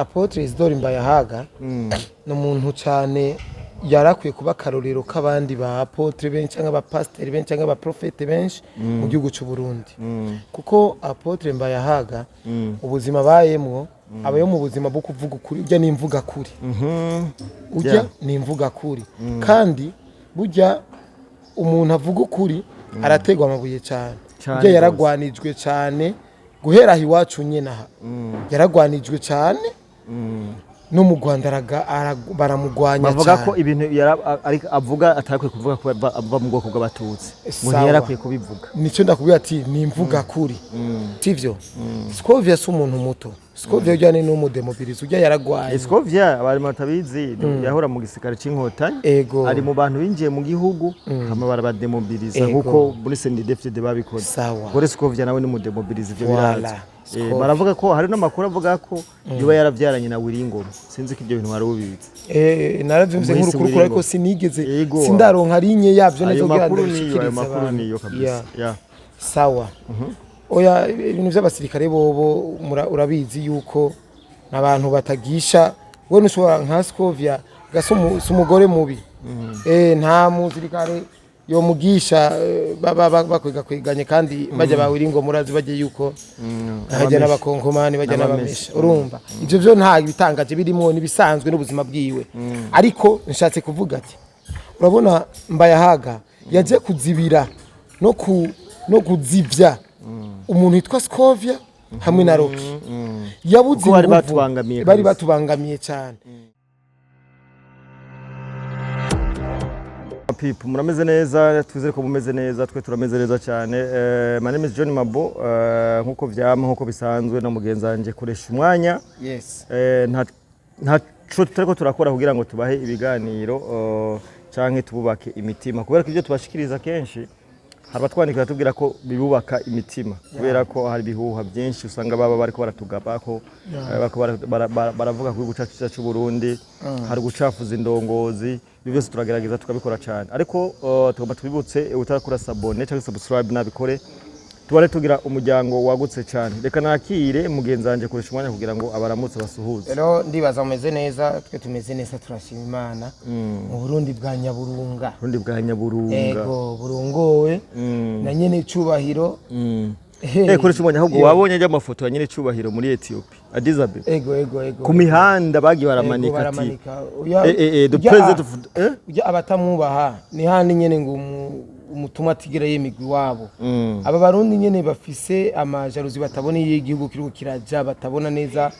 Apotre Isidore Mbayahaga no muntu cyane yarakwiye kuba karorero k'abandi ba apotre benshi cyangwa ba pasteur benshi cyangwa ba prophète benshi mu gihugu cy'u Burundi kuko Apotre Mbayahaga ubuzima bayemwo abayo mu buzima bwo kuvuga ukuri ujya n'imvuga kuri ujya n'imvuga kuri kandi burya umuntu avuga ukuri arategwa amabuye cyane ujya yaragwanijwe cyane guhera iwacu nyene aha yaragwanijwe cyane no mu Rwanda baramugwanya cyane bavuga ko ibintu avuga atakwiye kuvuga ko ava mu bwoko bw'abatutsi ngo yarakwiye kubivuga nico ndakubwira ati ni imvuga kuri sivyo Scovia si umuntu muto Scovia ujyane no mu demobilize ujya yaragwaye Scovia abari matabizi yahora mu gisikare c'inkotanyi ari mu bantu binjiye mu gihugu hama barabademobiliza nkuko muri CNDD-FDD babikoze gore Scovia nawe ni mu demobilize ivyo biraza baravuga ko hari n'amakuru avuga ko yuba yaravyaranye na Wiringoma sinzi ko ibyo bintu wari ubizi naravyumvise nk'urukuru ariko sinigeze sindaronka rinye yavyo nezo bwandikiriza ayo makuru niyo kabisa sawa oya ibintu by'abasirikare bobo urabizi yuko nabantu batagisha we nushobora nka Scovia gaso umugore mubi nta muzirikare yo mugisha bakwiganye kandi bajya bawiringo murazi bagiye yuko hajya n'abakonkomani bajya n'abamesha urumva ivyo byo nta bitangaje birimo nibisanzwe n'ubuzima bwiwe ariko nshatse kuvuga ati urabona Mbayahaga yaje kuzibira no kuzivya umuntu yitwa Scovia hamwe na Rocky yabuze bari batubangamiye cyane. People murameze neza twizere ko mumeze neza twe turameze neza cyane my name is John Mabo nkuko vyama nkuko bisanzwe no mugenzanje koresha umwanya nta turiko turakora kugira ngo tubahe ibiganiro canke tububake imitima kubera ko ibyo tubashikiriza kenshi hari batwandikira tubwira ko bibubaka imitima kubera ko hari bihuha byinshi usanga baba bariko baratugaba ko baravuga ku gucaca cy'u Burundi hari gucafuza indongozi byose turagerageza tukabikora cyane ariko tugomba twibutse utarakora sabone cyangwa subscribe nabikore tubare tugira umuryango wagutse cyane reka nakire mugenzanje koresha umwanya kugira ngo abaramutse basuhuze rero ndibaza mumeze neza twe tumeze neza turashima Imana mu Burundi bwa Nyaburunga yego burungowe na nyene cubahiro koresha umwanya ahubwo wabonye ajya amafoto ya nyene cubahiro muri Ethiopia Addis Ababa ego ku mihanda bagi baramanika ati the president of abatamwubaha ni handi nyene ngo umutuma tigera yemigwi wabo aba barundi nyene bafise amajaruzi bataboneye igihugu kiriko kiraja batabona neza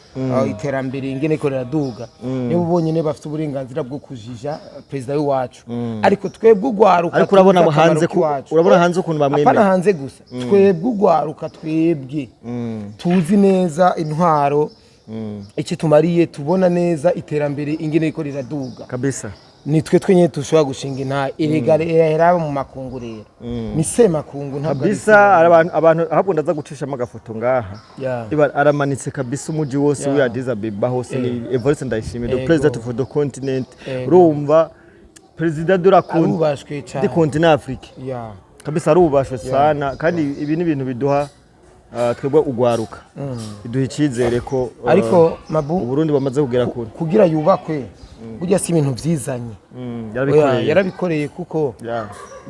iterambere ingene ko riraduga nibo bonyene bafite uburenganzira bwo kujija president wacu ariko twebwe ugwaruka ariko urabona hanze ukuntu bamwemera apana hanze gusa twebwe ugwaruka twebwe tuzi neza intwaro iki tumariye tubona neza iterambere ingene ko riraduga kabisa nitwe twenye tushobora gushinga inta iregare era mu makungurero ni se makungu ntabwo kabisa abantu ahubwo ndaza gucishamo agafoto ngaha aramanitse kabisa umuji wose wa Addis Ababa hose ni Evariste Ndayishimiye the president of the continent urumva president urabashwe cyane the continent Afrique kabisa arubashwe sana kandi ibi ni ibintu biduha twebwe ugwaruka biduha ikizere ko ariko Mabu Burundi bamaze kugera kure kugira yubakwe burya si ibintu byizanye yarabikoreye kuko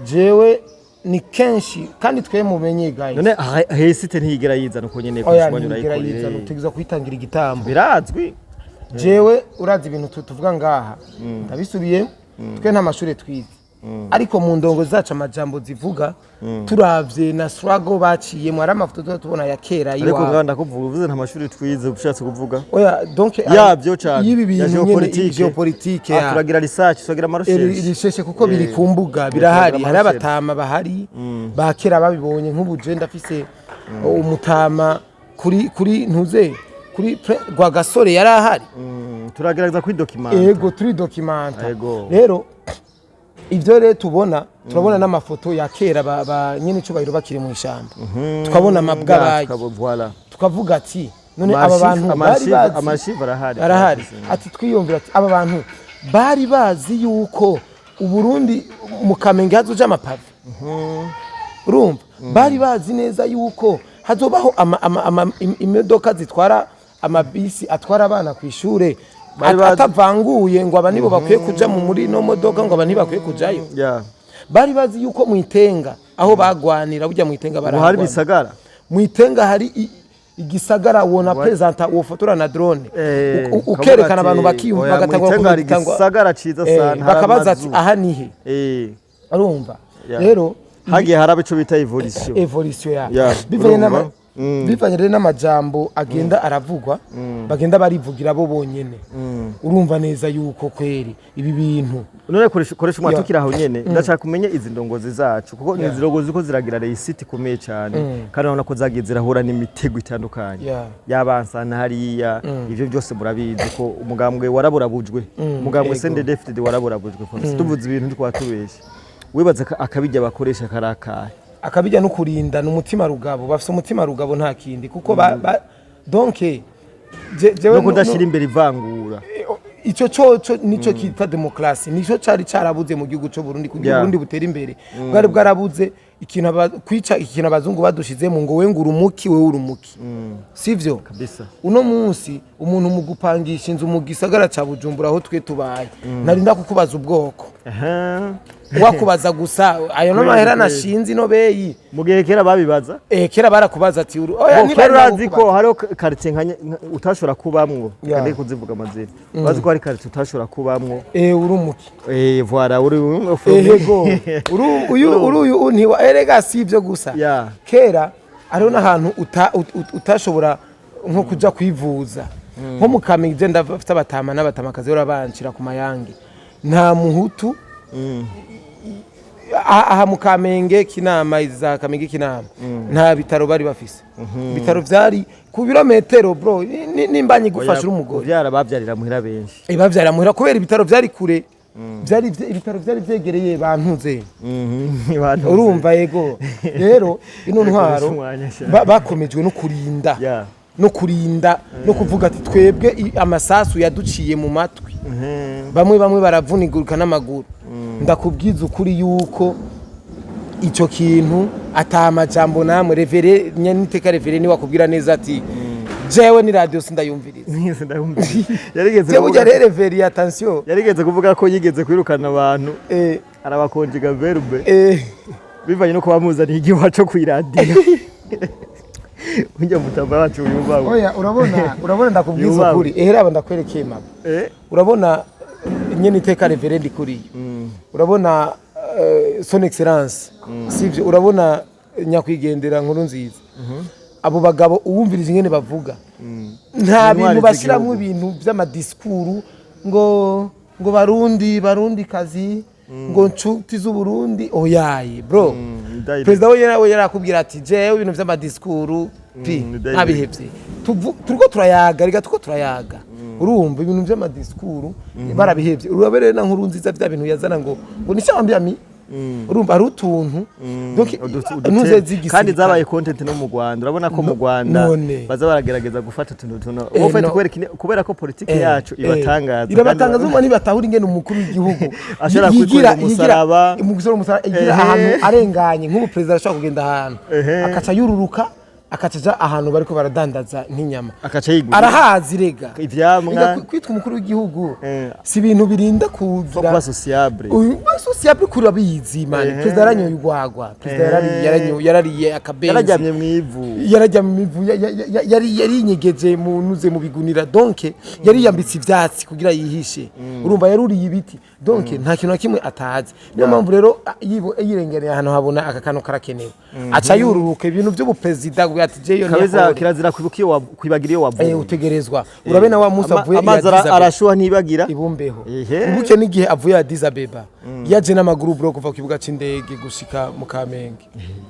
jewe ni kenshi kandi twe mumenye guys none hesite ntiyigera yizana uko nyene kushwanya urayikorera utegeza kwitangira igitambo birazwi jewe urazi ibintu tuvuga ngaha ndabisubiye twe nta mashuri twize ariko mu ndongo zacu amajambo zivuga turavye na struggle baciye mu amafoto tubona ya kera yiwa ariko nganda kuvuga uvuze nta mashuri twize ubushatse kuvuga oya donc yabyo cyane yibi bintu nyene geopolitique turagira research turagira marushe kuko biri kumbuga birahari hari abatama bahari bakera babibonye nk'ubuje ndafise umutama kuri ntuze kuri gwa gasore yarahari turagerageza kwidokimanta yego turi documenta rero ivyo rero turabona n'amafoto ya kera nyene cubahiro bakiri mu ishamba tukabona amabwa bayi tukavuga ati none aba bantu bari arahari ati twiyumvira ati aba bantu bari bazi yuko uburundi mu Kamenge hazoja amapave urumva bari bazi neza yuko hazobaho imodoka zitwara amabisi atwara abana ku ishure atavanguye ngo aba nibo bakwiye kuja muri no modoka ngo aba ntibakwiye kujayo bari bazi yuko mwitenga aho bagwanira burya mwitenga baragwana hari bisagara mwitenga hari igisagara wona presenta wo fotora na drone ukerekana abantu bakiyumva bagatangwa ku igisagara ciza sana bakabaza ati aha nihe arumva rero hagiye harabe ico bita evolution ya bivanye rero n'amajambo agenda aravugwa bagenda barivugira bo bonyene urumva neza yuko kweri ibi bintu none koresha umwatukira aho nyene ndashaka kumenya izi ndongozi zacu kuko izi ndongozi ko ziragira reisiti komeye cyane kandi urabona ko zagiye zirahura n'imitego itandukanye yabansana hariya ivyo byose murabizi ko umugambwe waraburabujwe umugambwe CNDD-FDD waraburabujwe tuvuze ibintu twatubeshe wibaza akabijya bakoresha karakaye akabijya no kurinda n'umutima rugabo bafite umutima rugabo nta kindi kuko donc jewe no kudashira imbere ivangura ico coco nico kita demokrasi nico cari carabuze mu gihugu cyo Burundi kugira Burundi butera imbere bwari bwarabuze kwica ikintu abazungu badushize mu ngo wengura umuki we urumuki sivyo kabisa uno munsi umuntu mu gupangisha inzu mu gisagara ca Bujumbura aho twe tubaye narinda kukubaza ubwoko wakubaza gusa ayo no mahera nashinzi no beyi mugihe kera babibaza kera barakubaza ati oya niba urazi ko hariho quartier utashobora kubamwo kandi kuzivuga amazina bazi ko hari quartier utashobora kubamwo urumuki voilà uyu ntiwa erega sivyo gusa kera hariho n'ahantu utashobora nko kuja kwivuza nko mu Kamenge ndafite abatama n'abatamakazi barabanshira ku mayange nta muhutu aha mu Kamenge Kinama iza Kamenge Kinama nta bitaro bari bafise bitaro vyari ku birometero bro nimbanyi gufasha umugore byara bavyarira muhira benshi bavyarira muhira kubera ibitaro vyari kure byari ibitaro vyari vyegereye bantuze urumva yego rero ino ntwaro bakomejwe no kurinda no kurinda no kuvuga ati twebwe amasasu yaduciye mu matwi bamwe baravunigurika n'amaguru ndakubwiza ukuri yuko ico kintu atamajambo namwe revere nyaniteka revere ni wakubwira neza ati jewe ni radio sindayumviriza yarigeze kuvuga revere attention yarigeze kuvuga ko yigeze kwirukana abantu arabakonjiga verbe bivanye no kubamuzana igiwaco ku radio unja mutamba wacu uyumva oya urabona ndakubwiza ukuri raba ndakwerekeye mama urabona nyene iteka reverend kuri urabona son excellence sivyo urabona nyakwigendera nkuru nziza abo bagabo uwumvirije ingene bavuga nta bintu bashiramwe ibintu by'amadiskuru ngo barundi kazi ngo nshuti z'u Burundi oyaye bro president we yarakubwira ati jewe ibintu by'amadiskuru nabihevye turiko turayaga riga tuko turayaga urumva ibintu by'amadiskuru barabihevye urabere na nkuru nziza bya bintu yazana ngo nicambya mi urumva ari utuntu nuze zigisi kandi zabaye content no mu Rwanda urabona ko mu Rwanda baza baragerageza gufata tuntu ofete kubera ko politiki yacu irabatangaza umwe nibatahura ingene umukuru w'igihugu ashara kwigira umusaraba igira ahantu arenganye nk'ubu president ashaka kugenda ahantu akaca yururuka akacaja ahantu bariko baradandaza nk'inyama akaca yigura arahazi rega ivyamwa kwitwa umukuru w'igihugu si ibintu birinda kugira kuba sociable sociable kuri abizi man president aranyoye ugwagwa president yarariye akabenzi yarajyamye mwivu yari inyegeje mu nuze mu bigunira donc yari yambitse ivyatsi kugira yihishe urumva yaruriye ibiti donc nta kintu kimwe atazi niyo mpamvu rero yirengereye ahantu habona akakano karakenewe aca yururuka ibintu by'ubu president ati jeyo kabeza kirazira kwibagira iyo wavuye utegerezwa urabena wa Musa avuye amazara arashuha ntibagira ibumbeho ubuke n'igihe avuye Addis Abeba yaje n'amaguru bro kuva ku kibuga c'indege gushika mu Kamenge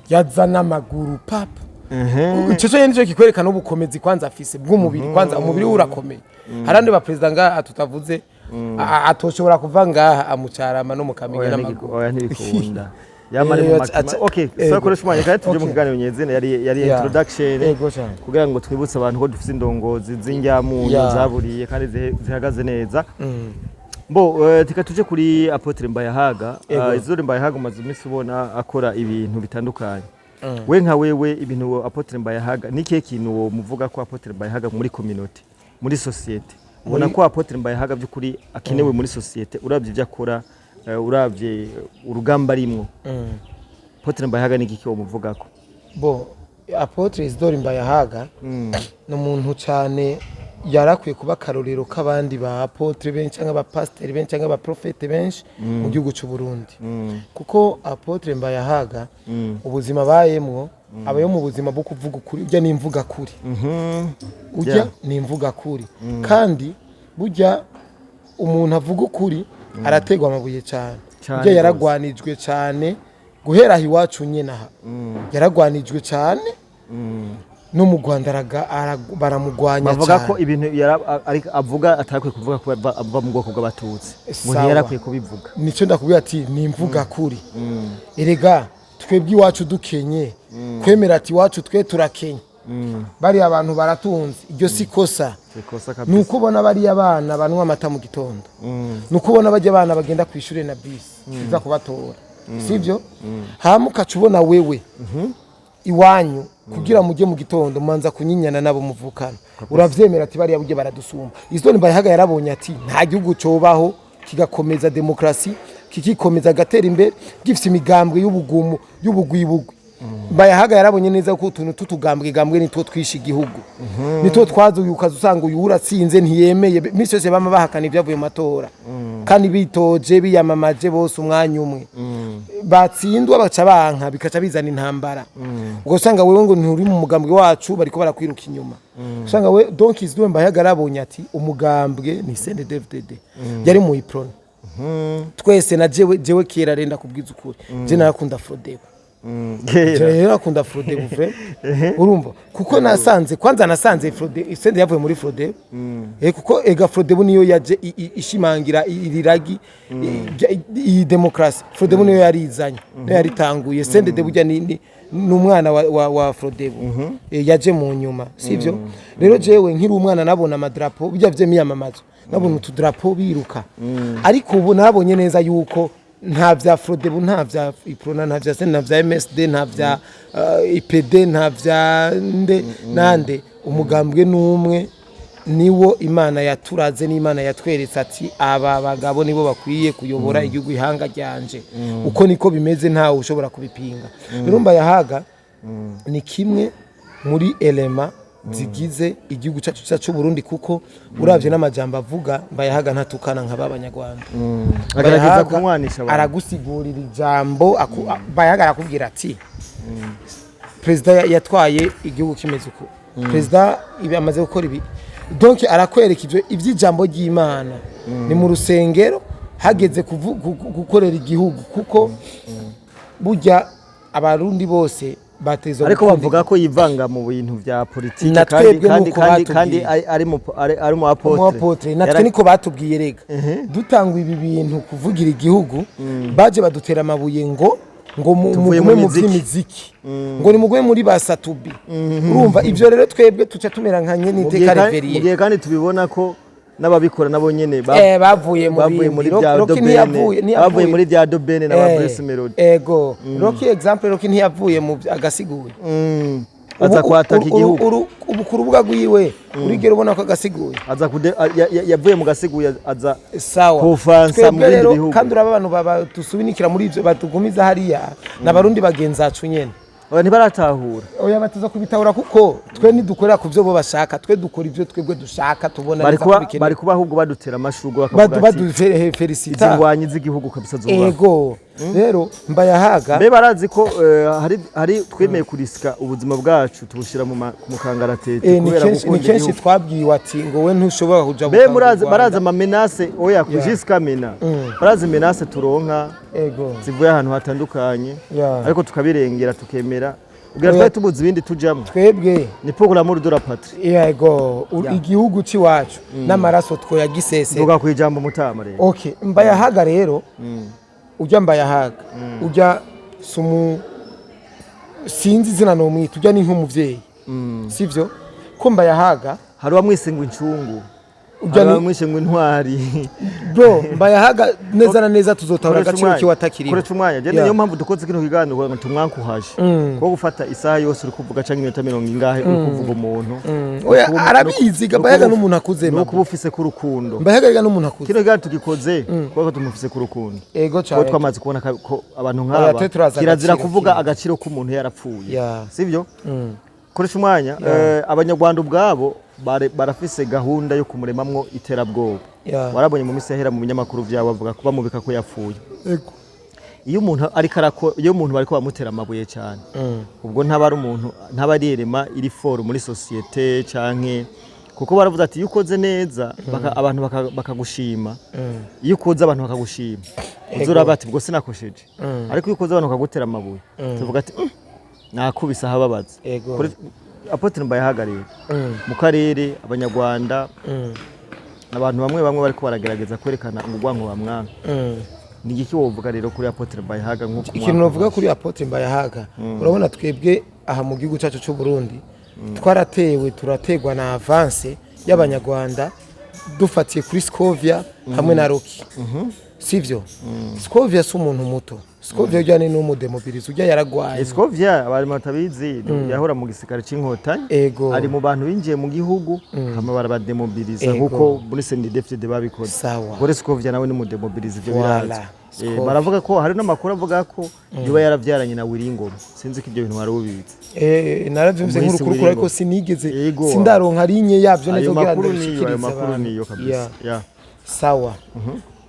yaza n'amaguru papa ico nico kikwerekana ubukomezi kwanza afise bw'umubiri kwanza umubiri urakomeye harande ba president nga tutavuze atoshobora kuva ngaha amucarama no mu Kamenge n'amaguru oya ntibikunda yamare mu makima okay so koresha umwanya kandi tuje mu kiganiro nyezene yari introduction kugira ngo twibutse abantu ko dufite indongozi z'injyamunyu zaburiye kandi zihagaze neza Bo tika tuje kuri Apotre Mbayahaga izuri Mbayahaga umaze iminsi ubona akora ibintu bitandukanye we nka wewe ibintu Apotre Mbayahaga nikihe kintu wo muvuga ko Apotre Mbayahaga muri community muri societe ubona ko Apotre Mbayahaga by'ukuri akenewe muri societe uravye ibyo akora uravye urugamba rimwe Apotre Mbayahaga niki wo muvuga ko bo Apotre Isidore Mbayahaga no muntu cyane yarakwiye kuba karorero k'abandi ba apotre benshi cyangwa ba pasteur benshi cyangwa ba prophète benshi mu gihugu cy'u Burundi kuko Apotre Mbayahaga ubuzima bayemwo abayo mu buzima bwo kuvuga ukuri ujya nimvuga kuri ujya nimvuga kuri kandi burya umuntu avuga ukuri arategwa amabuye cyane ujya yaragwanijwe cyane guhera iwacu nyene aha yaragwanijwe cyane no mu Rwanda baramugwanya cyane bavuga ko ibintu avuga atakwiye kuvuga ko ava mu bwoko bw'abatutsi mu yarakwiye kubivuga nico ndakubwira ati nimvuga kuri erega twebwe iwacu dukenye kwemera ati iwacu twe turakenye bari abantu baratunze iryo sikosa nuko ubona bari abana banwa amata mu gitondo nuko ubona bajya abana bagenda kwishure na bisi iza kubatora sivyo hamuka cubona wewe iwanyu kugira mujye mu gitondo manza kunyinyana nabo muvukana uravyemera ati bari yabuje baradusumba Isidore Mbayahaga yarabonye ati nta gihugu cobaho kigakomeza demokrasi kikikomeza gatera imbere gifite imigambwe y'ubugumu y'ubugwibugwi Mbayahaga yarabonye neza ko utuntu tutugambwe nitwo twisha igihugu nitwo twazuyukaza usanga uyu uratsinze ntiyemeye misi yose bama bahakana ibyavuye mu matora kandi bitoje biyamamaje bose umwanya umwe batsindwa baca banka bikaca bizana intambara ubwo usanga wewe ngo nturi mu mugambwe wacu bariko barakwiruka inyuma usanga we donc Isidore Mbayahaga yarabonye ati umugambwe ni CNDD-FDD yari mu iprone twese na jewe kera renda kubwiza ukuri je narakunda Frodebo Jera akunda Frodebo vre urumva kuko nasanze kwanza nasanze Frodebo isende yavuye muri Frodebo kuko ega Frodebo niyo yaje ishimangira iriragi i demokrasi Frodebo niyo yarizanye niyo yaritanguye sende de burya ni numwana wa Frodebo yaje mu nyuma sivyo rero jewe nkiri umwana nabona amadrapo bijya vyemiyamamazo nabona utudrapo biruka ariko ubu nabonye neza yuko nta vya Frodebo nta vya Iprona nta vya nta vya MSD nta vya IPD nta vya nande umugambwe numwe niwo Imana yaturaze n'Imana yatweretse ati aba bagabo nibo bakwiye kuyobora igihugu ihanga ryanje uko niko bimeze ntawe ushobora kubipinga rero Mbayahaga ni kimwe muri elema zigize igihugu cyacu cy'u Burundi kuko uravye n'amajambo avuga Mbayahaga ntatukana nk'abanyarwanda agaragaza kumwanisha aragusigurira ijambo Mbayahaga arakubwira ati president yatwaye igihugu kimeze uko president ibi amaze gukora ibi donc arakwereka ivyo ivy'ijambo ry'Imana ni mu rusengero hageze gukorera igihugu kuko burya abarundi bose batezo ariko bavuga ko yivanga mu bintu vya politike kandi ari mu apotre natwe niko batubwiye rega dutangwa ibi bintu kuvugira igihugu baje badutera amabuye ngo mugume mu by'imiziki ngo ni mugume muri basatubi urumva ivyo rero twebwe tuca tumera nka nyene iteka reveriye mugiye kandi tubibona ko n'ababikora nabo nyene bavuye muri bavuye muri bya Dobene na Bruce Melody ego Rocky example Rocky ntiyavuye mu agasiguye aza kwataka igihugu ubukuru bwagwiwe urigero ubona ko agasiguye aza yavuye mu gasiguye aza kufansa mu bindi bihugu kandi uraba abantu badusubinikira muri ivyo batugumiza hariya n'abarundi bagenzacu nyene ntibaratahura oya batuza kubitahura kuko twe nidukorera ku byo bo bashaka twe dukora ivyo twebwe dushaka tubona neza kubikene bari kuba ahubwo badutera amashurwe bakavuga ati felicita izingwanyi z'igihugu kabisa zuba ego rero Mbayahaga be barazi ko hari twemeye kuriska ubuzima bwacu tubushira mu kangaratete kubera gukunda ni kenshi twabwiwe ati ngo we ntushobora kuja be baraza ama menace oya kujiska mena baraza menace turonka ego zivuye ahantu hatandukanye ariko tukabirengera tukemera ubwira twa tubuze ibindi tujamwe twebwe ni pour l'amour de la patrie yego igihugu ci wacu n'amaraso two yagisese vuga ku ijambo mutama rero okay Mbayahaga rero ujya Mbayahaga ujya sumu sinzi zina no mwita ujya ni nk'umuvyeyi sivyo ko Mbayahaga hari wamwisengwa incungu abamwishe ngo intwari bro Mbayahaga neza na neza tuzotahura agaciro kiwatakiriye koresha umwanya je niyo mpamvu dukoze kino kiganiro ngo tumwankuhaje ko gufata isaha yose uri kuvuga canke iminota 40 ingahe uri kuvuga umuntu oya arabizi Mbayahaga n'umuntu akuze no kuba ufise ku rukundo Mbayahaga n'umuntu akuze kino kiganiro tugikoze kuko tumufise ku rukundo ego cyane ko twamaze kubona ko abantu nk'aba kirazira kuvuga agaciro k'umuntu yarapfuye sivyo koresha umwanya abanyarwanda ubwabo barafise gahunda yo kumuremamwo iterabwoba warabonye mu misahera mu binyamakuru byabo bavuga ko bamubika ko yapfuye iyo umuntu bariko bamutera amabuye cyane ubwo ntabari umuntu ntabarirema iri for muri societe canke kuko baravuze ati iyo ukoze neza abantu bakagushima iyo ukoze abantu bakagushima uzura bati bwo sinakosheje ariko iyo ukoze abantu bakagutera amabuye tuvuga ati nakubisa hababaza Apotre Mbayahaga rero mu karere abanyarwanda abantu bamwe bariko baragerageza kwerekana ubugwanko bamwanga ni iki wovuga rero kuri Apotre Mbayahaga nkuko ikintu novuga kuri Apotre Mbayahaga urabona twebwe aha mu gihugu cyacu cy'u Burundi twaratewe turategwa na avance y'abanyarwanda dufatiye kuri Scovia hamwe na Rocky sivyo Scovia si umuntu muto Scovia ujyane n'umudemobilize ujya yaragwaye Scovia abari matabizi yahora mu gisikare c'inkotanyi ari mu bantu binjiye mu gihugu hama barabademobiliza nkuko muri CNDD-FDD babikoze gore Scovia nawe ni mudemobilize ibyo biraza baravuga ko hari n'amakuru avuga ko yuba yaravyaranye na Wiringoma sinzi ko ibyo bintu wari ubizi naravyumvise nk'urukuru ariko sinigeze sindaronka rinye yavyo neza kugira ayo makuru niyo kabisa sawa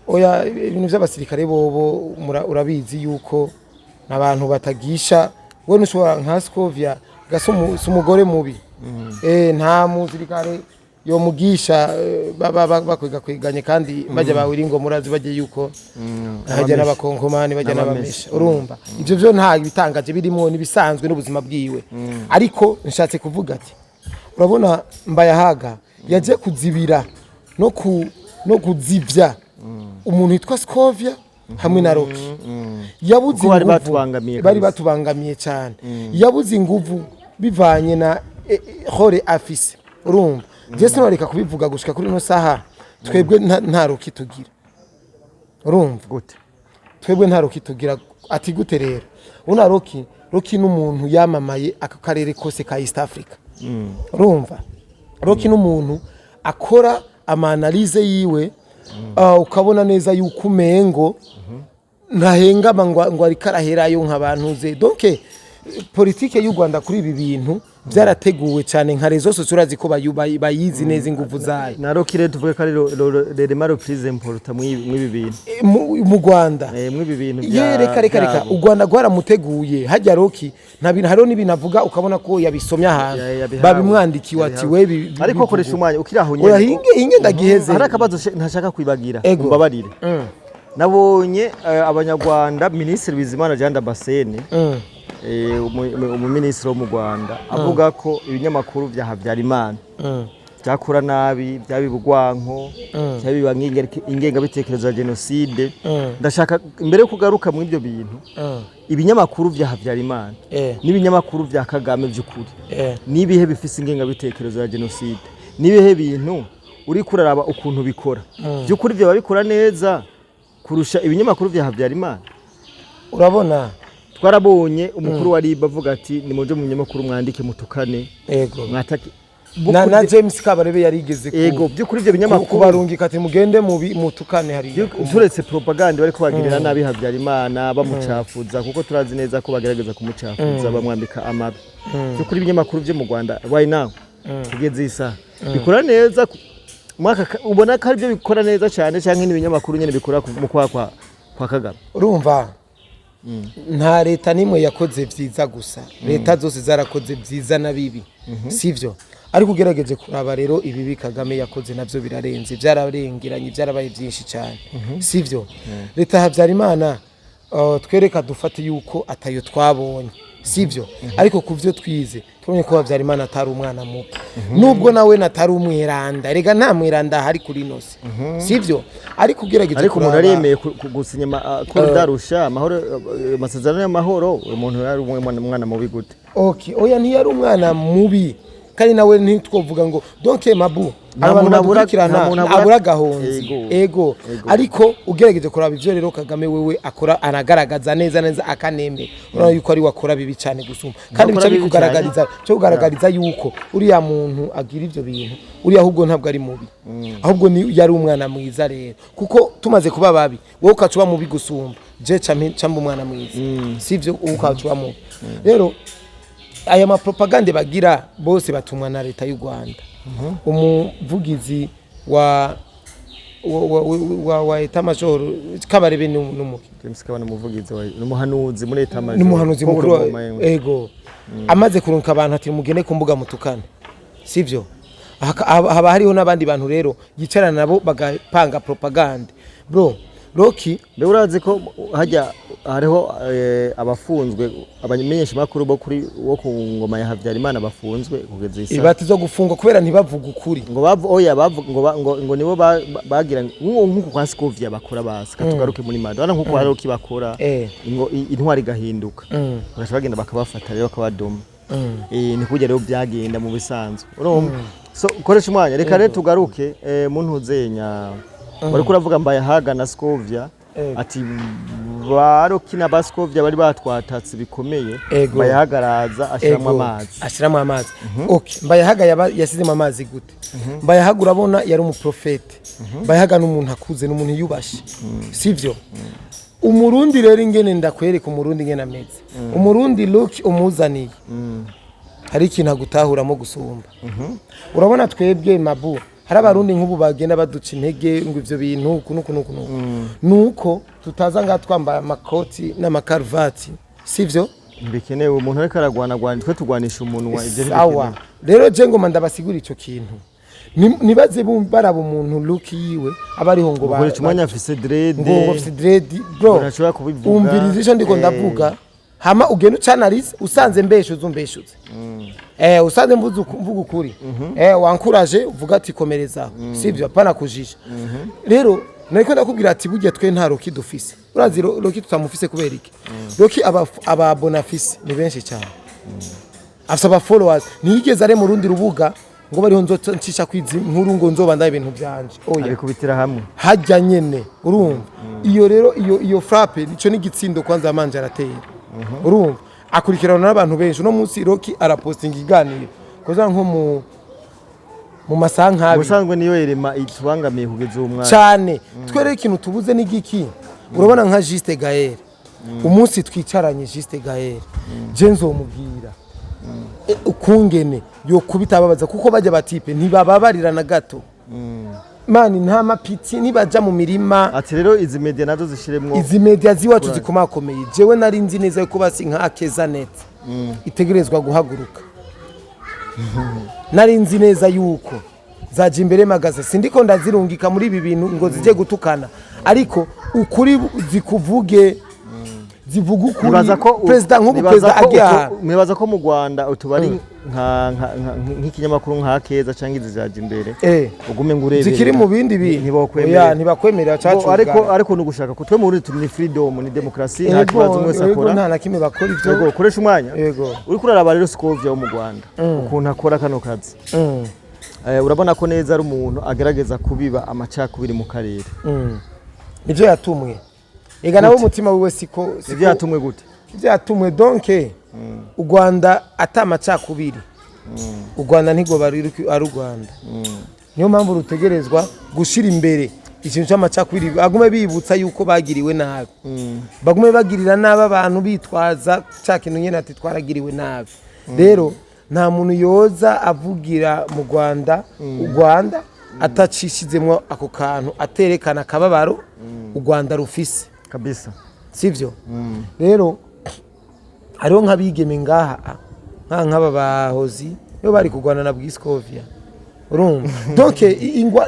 oya ibintu by'abasirikare bobo urabizi yuko nabantu batagisha we nushobora nka Scovia umugore mubi nta musirikare yo mugisha bakwiganye kandi bajya bawiringo murazi bajye yuko hajya n'abakonkomani bajya n'abamesha urumva ibyo byo nta bitangaje birimo nibisanzwe n'ubuzima bwiwe ariko nshatse kuvuga ati urabona Mbayahaga yaje kuzibira no kuzivya umuntu witwa Scovia hamwe na Rocky yabuze bari batubangamiye cyane yabuze inguvu bivanye na hore afise urumva Jesse nareka kubivuga gushika kuri no saha twebwe nta Rocky tugira urumva gute twebwe nta Rocky tugira ati gute rero una Rocky n'umuntu yamamaye aka karere kose ka East Africa urumva Rocky n'umuntu akora ama-analyse yiwe ukabona neza yuko umengo ntahengama ngo ari karaherayo nk'abantu ze donc politike y'u Rwanda kuri ibi bintu byarateguwe cyane nka rezo sosurazi ko bayizi neza ingufu zayo na Rocky rero tuvuge ko ari le maro prise importa mwibi bintu mu Rwanda mwibi bintu reka u Rwanda gwaramuteguye hajya Rocky nta bintu hariho n'ibinavuga ukabona ko yabisomya ahantu babimwandikiwe ati we ariko koresha umwanya ukiraho nyene hinge ndagiheze hari akabazo ntashaka kwibagira umbabarire nabonye abanyarwanda Ministre Bizimana Jean Damascene umuminisitiri wo mu Rwanda avuga ko ibinyamakuru bya Habyarimana byakura nabi byabibugwanko byabiba ingengabitekerezo ya genocide ndashaka imbere yo kugaruka mu ibyo bintu ibinyamakuru bya Habyarimana n'ibinyamakuru bya Kagame by'ukuri nibihe bifise ingengabitekerezo ya genocide nibihe bintu uri kuraraba ukuntu bikora by'ukuri byo babikora neza kurusha ibinyamakuru bya Habyarimana urabona twarabonye umukuru wa RIB avuga ati ni muje mu nyamakuru mwandike mutukane mwatake na James Kabarebe yarigeze ko byukuri ibyo binyamakuru kubarungika ati mugende mutukane hari turetse propaganda bari kubagirira nabi Habyarimana bamucafuza kuko turazi neza ko bagerageza kumucafuza bamwambika amabi byukuri ibinyamakuru byo mu Rwanda why now kugeze isa bikora neza ubona ko ari byo bikora neza cyane cyangwa n'ibinyamakuru nyene bikora mu kwa Kagame urumva nta leta nimwe yakoze vyiza gusa leta zose zarakoze vyiza na bibi sivyo ariko ugerageje kuraba rero ibibi Kagame yakoze navyo birarenze byararengeranye byarabaye byinshi cyane sivyo leta Habyarimana twereka dufate yuko atayo twabonye sivyo ariko kuvyo twize tubonye ko Habyarimana atari umwana mubi nubwo nawe natari umwiranda rega nta mwiranda hari kuri nose sivyo ariko ugerageje ariko umuntu aremeye gusinya koridarusha amahoro amasezerano y'amahoro umuntu yari umwana mubi gute okay oya ntiyari umwana mubi kandi nawe ntitwovuga ngo donc Mabu abantu badukurikirana abura gahonzi ego ariko ugerageje kuraba ivyo rero Kagame wewe akora anagaragaza neza akanembe urabona yuko ari wakora bibi cyane gusuma kandi bica bikugaragariza yuko uriya muntu agira ivyo bintu uriya ahubwo ntabwo ari mubi ahubwo ni yari umwana mwiza rero kuko tumaze kuba babi wowe ukacuba mubi gusumba je camba umwana mwiza sivyo ukacuba mubi rero aya mapropagande bagira bose batumwa na leta y'u Rwanda umuvugizi wa eta major Kabarebe n'umuki Kabana umuvugizi n'umuhanuzi muri eta major n'umuhanuzi mukuru ego amaze kurunka abantu ati mugene ku mbuga mutukana sivyo haba hariho n'abandi bantu rero yicarana nabo bagapanga propagande bro Roki be urazi ko hajya hariho abafunzwe abamenyesha makuru bo kuri wo ku ngoma ya Havyarimana bafunzwe kugeza isa ibati zo gufungwa kubera ntibavuga ukuri ngo oya bavuga ngo nibo bagira nkuko kwa Scovia bakora basi katugaruke muri mado bana nkuko hari ukibakora ngo intwari gahinduka bagaca bagenda bakabafata rero bakabadoma ni kujya rero byagenda mu bisanzwe urumva so koresha umwanya reka rero tugaruke muntu uzenya bari kuravuga mbaye haga na Scovia ati barokina ba Scovia bari batwatatse bikomeye mbaye hagaraza ashiramo amazi okay mbaye haga yasizemo amazi gute mbaye haga urabona yari umuprofete mbaye haga n'umuntu akuze n'umuntu yubashe sivyo umurundi rero ingene ndakwereka umurundi ingene ameze umurundi look umuzaniye hari ikintu agutahuramo gusumba urabona twebwe Mabu hari abarundi nk'ubu bagenda baduca intege ngo ivyo bintu nuko tutaza nga twambaye amakoti n'amakarvati sivyo mbikenewe umuntu ariko aragwana twe tugwanisha umuntu wa ivyo sawa rero je ngo mandabasigura ico kintu nibaze baraba umuntu look yiwe abariho ngo bari cyumanya afise dread bro umviriza ico ndiko ndavuga hama ugenda ucanalize usanze uzumbeshuze usanze mvuga ukuri wankuraje uvuga ati komereza sivyo apana kujisha rero nariko ndakubwira ati burya twe nta roki dufise urazi roki tutamufise kubera iki roki aba bonafise ni benshi cyane afisa aba followers nigeze are mu rundi rubuga ngo bariho nzocisha kwizi nkuru ngo nzobanda ibintu byanje oya abikubitira hamwe hajya nyene urumva iyo rero iyo frappe nico ni gitsindo kwanza amanje aratera urumva akurikirana n'abantu benshi no munsi Roki arapostinga iganiro koza nko mu masanka ubusanzwe niyo yerema itubangamiye kugeza umwana cyane twereke ikintu tubuze n'igiki urabona nka Juste Gaël umunsi twicaranye Juste Gaël je nzomubwira ukungene yo kubita babaza kuko bajya batipe ntibababarira na gato mani nta mapiti nibaja mu mirima ati rero izi media nazo zishiremwo izi media ziwacu zikomakomeye jewe nari nzi neza yuko basi nka Akeza Net itegerezwa guhaguruka nari nzi neza yuko zaje imbere magaze sindiko ndazirungika muri ibi bintu ngo zije gutukana ariko ukuri zikuvuge zivuga ukuri president nk'ubu president agiye mwibaza ko mu Rwanda utubari nk'ikinyamakuru nka Akeza cyangwa izizaje imbere ugume ngurebe zikiri mu bindi bintu ntibakwemerera cyacu ariko nugushaka ko twe muri turi freedom ni demokrasi nta kibazo mwese akora nta nakime bakora ivyo yego koresha umwanya uri kuraraba rero Scovia wo mu Rwanda ukuntu akora kano kazi urabona ko neza ari umuntu agerageza kubiba amacakubiri mu karere nivyo yatumwe ega nabo umutima wiwe siko byatumwe gute byatumwe donc u Rwanda atamacakubiri u Rwanda ntigo bari ari u Rwanda niyo mpamvu rutegerezwa gushira imbere ikintu cy'amacakubiri bagume bibutsa yuko bagiriwe nabi bagume bagirira nabi abantu bitwaza cyakintu nyene ati twaragiriwe nabi rero nta muntu yoza avugira mu Rwanda u Rwanda atacishizemwo ako kantu aterekana akababaro u Rwanda rufise kabisa sivyo rero hariho nk'abigeme ngaha nk'aba bahozi yo bari kugwana na Scovia urumva donc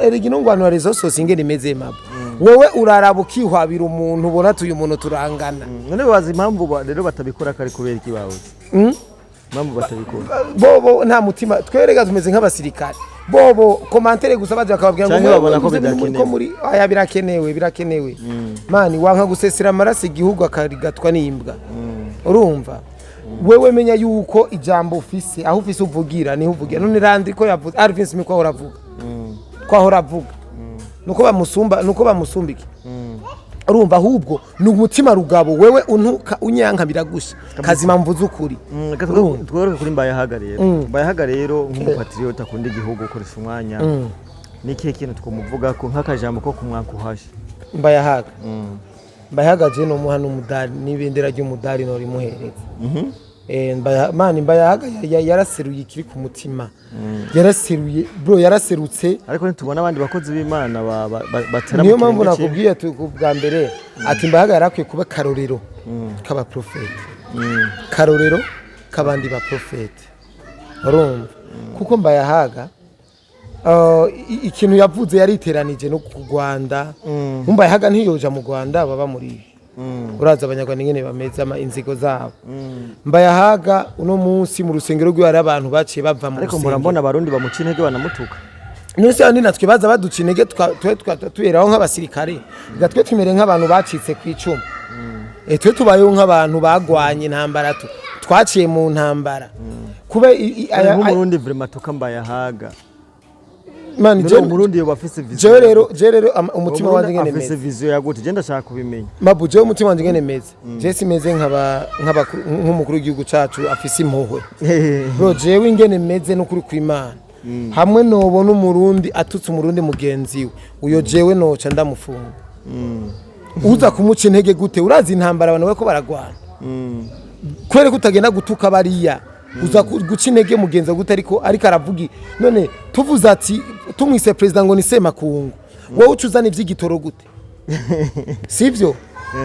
erigino ngwano ya rezo sose ingene imeze Mabu wewe uraraba ukihwabira umuntu ubona tuyu muntu turangana none bazi impamvu rero batabikora kare kubera iki bahoze impamvu batabikora bobo nta mutima twerega tumeze nk'abasirikare bobo commentaire gusa baje akababwira ngo muri aya birakenewe mani wanka gusesera amaraso igihugu akarigatwa n'imbwa urumva wewe menya yuko ijambo ufise aho ufise uvugira niho uvugira none randi ko yavuze Alvin Smith ko ahora avuga nuko bamusumba iki urumva ahubwo ni umutima rugabo wewe untuka unyanka biragusha kazima mvuze ukuri tworoke kuri Mbayahaga rero nk'umupatriota akunda igihugu ukoresha umwanya niki kintu twomuvuga ko nk'akajambo ko kumwankuhasha Mbayahaga je no muhana umudari n'ibendera ry'umudari no rimuhereza Mbayahaga yaraseruye ikiri ku mutima yaraserutse ariko ntitubona abandi bakozi b'Imana batera niyo mpamvu nakubwiye bwa mbere ati Mbayahaga yarakwiye kuba karorero kaba profete karorero kabandi ba profete urumva kuko Mbayahaga ikintu yavuze yariteranije no ku Rwanda Mbayahaga ntiyoja mu Rwanda baba muri uraza abanyarwanda ingene bameze inzigo zabo Mbayahaga uno munsi mu rusengero rw'ari abantu baciye bava mu ariko mbona abarundi bamuca intege banamutuka nose andi natwe baza baduca intege tuberaho nk'abasirikare gatwe twimere nk'abantu bacitse ku icumu twe tubayeho nk'abantu bagwanye intambara twaciye mu ntambara kube nk'umurundi vraiment tuka Mbayahaga man umurundi yo bafise vision je rero umutima wanje ngene meze afise vision yagute je ndashaka kubimenya mabu je umutima wanje ngene meze je simeze nk'umukuru w'igihugu cacu afise impuhwe bro jewe ingene meze no kuri kw'Imana hamwe nobona umurundi atutse umurundi mugenzi we uyo jewe noca ndamufunga uza kumuca intege gute urazi intambara abantu bako baragwana kwere kutagenda gutuka bariya uza guca intege mugenza gute ariko aravugi none tuvuze ati tumwise president ngo ni Semakungu wowe ucuzana ivy'igitoro gute sivyo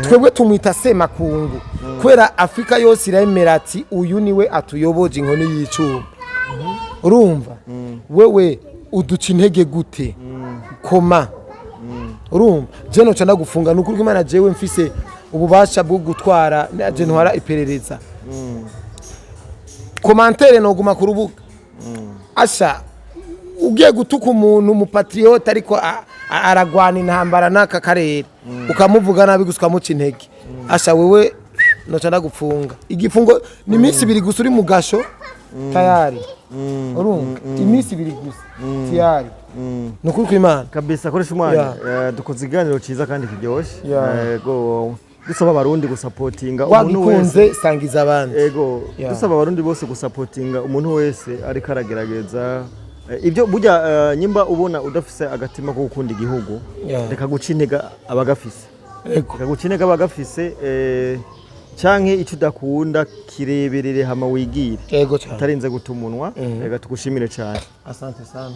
twebwe tumwita Semakungu kwera Afrika yose iremera ati uyu niwe atuyoboje inkoni y'icuma urumva wewe uduca intege gute koma urumva je no canda gufunga nukuri Imana jewe mfise ububasha bwo gutwara je ntwara iperereza komantere no guma ku rubuga asha ugiye gutuka umuntu mu patriote ariko aragwana intambara naka karere ukamuvuga nabi gusuka muca intege asha wewe no canda gufunga igifungo ni minsi 2 gusa uri mu gasho tayari urumva iminsi 2 gusa tayari nukuri kw'Imana kabisa koresha umwanya dukoze iganiro ciza kandi kiryoshe yego dusaba abarundi gusupportinga umuntu wese sangiza abandi yego dusaba abarundi bose gusupportinga umuntu wese ariko aragerageza ibyo burya nyimba ubona udafise agatima ko gukunda igihugu reka guca intega abagafise reka guca intega abagafise canke ico udakunda kireberere hama wigire yego cyane tarinze gutumunwa reka tugushimire cyane asante sana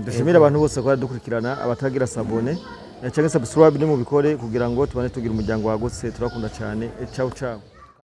dushimire abantu bose ko dukurikirana abatagira sabone cyangwa subscribe ni mu bikore kugira ngo tubane tugira umuryango wagutse turakunda cyane ciao ciao